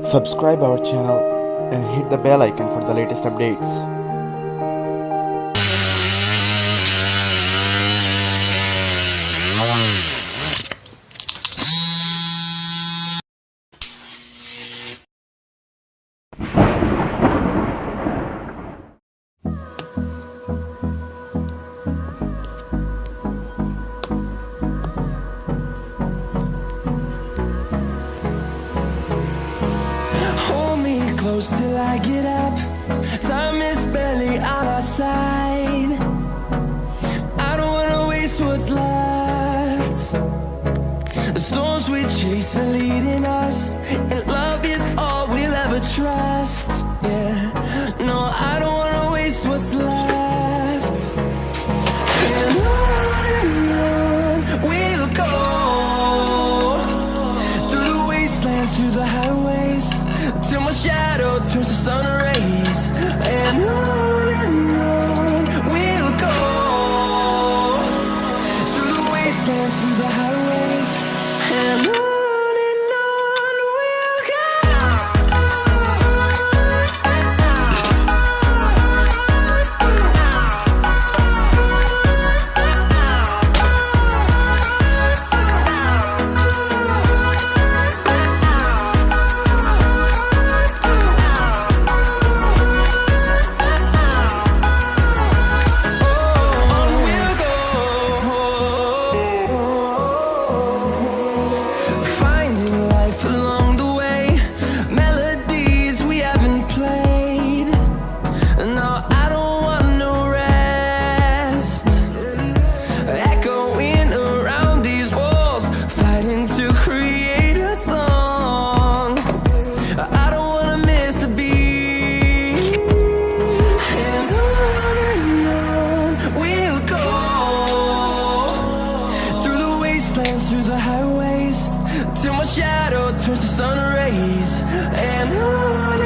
Subscribe our channel and hit the bell icon for the latest updates. Hold me close till I get up. Time is barely on our side. I don't wanna waste what's left. The storms we chase are leading us, and love is all we'll ever trust. Yeah, no, I don't wanna waste what's left. And on we'll go, through the wastelands, through the highways, till my shadow turns to sun rays. And on we'll go, through the wastelands, through the highways, and on we'll go. Through the highways, till my shadow turns to sun rays. And on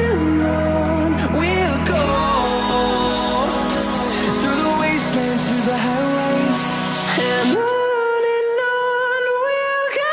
we'll go, through the wastelands, through the highways, and on we'll go.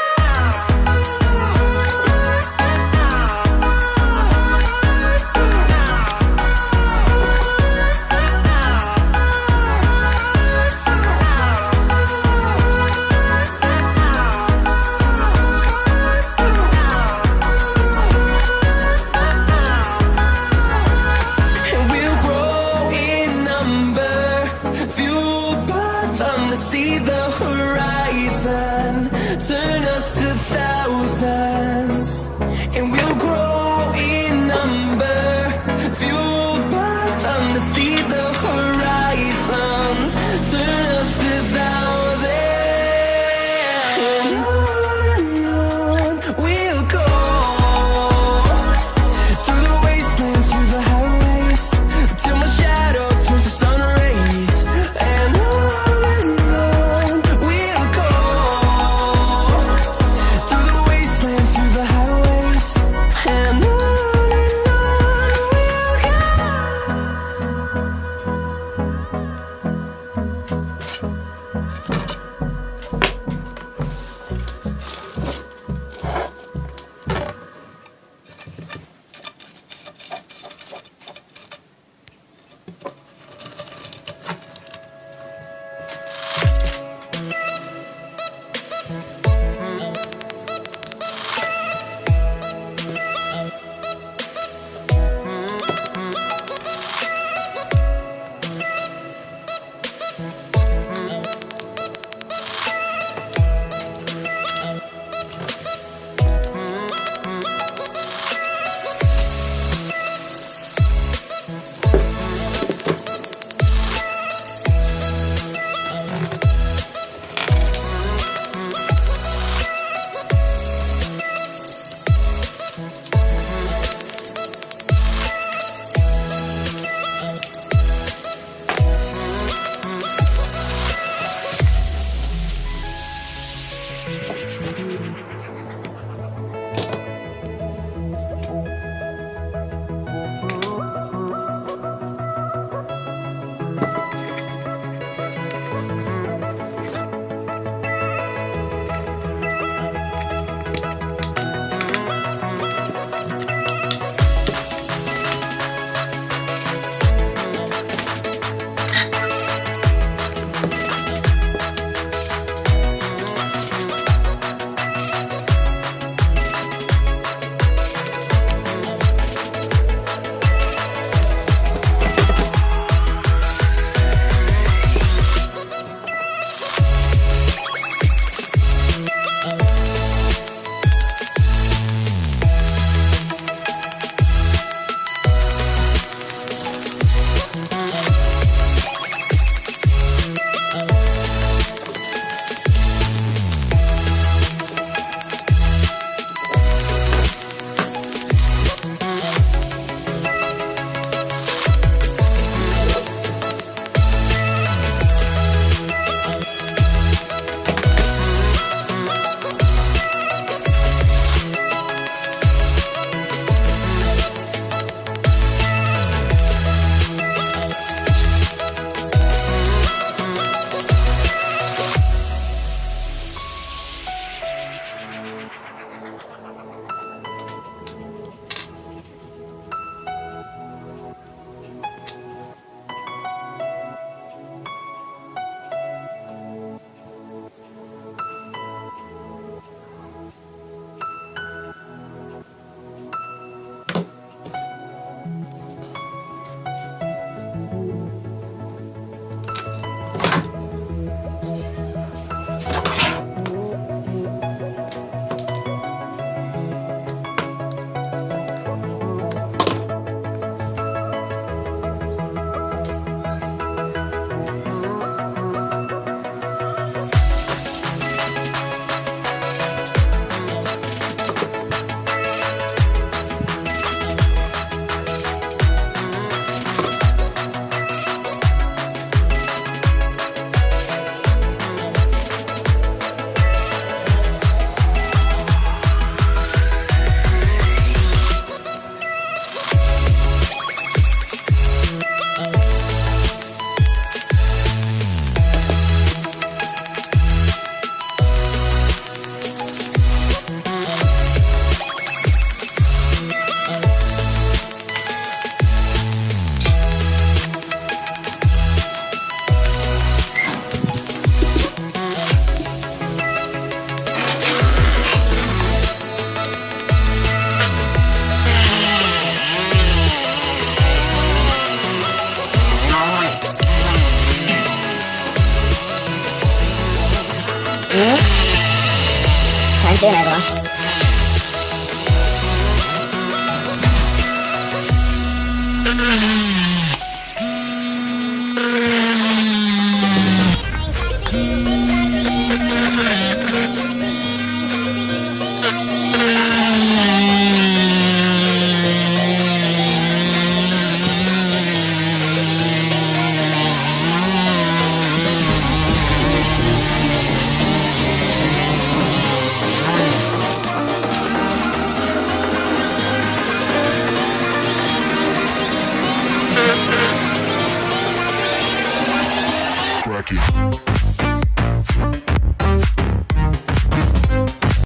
See you, everyone.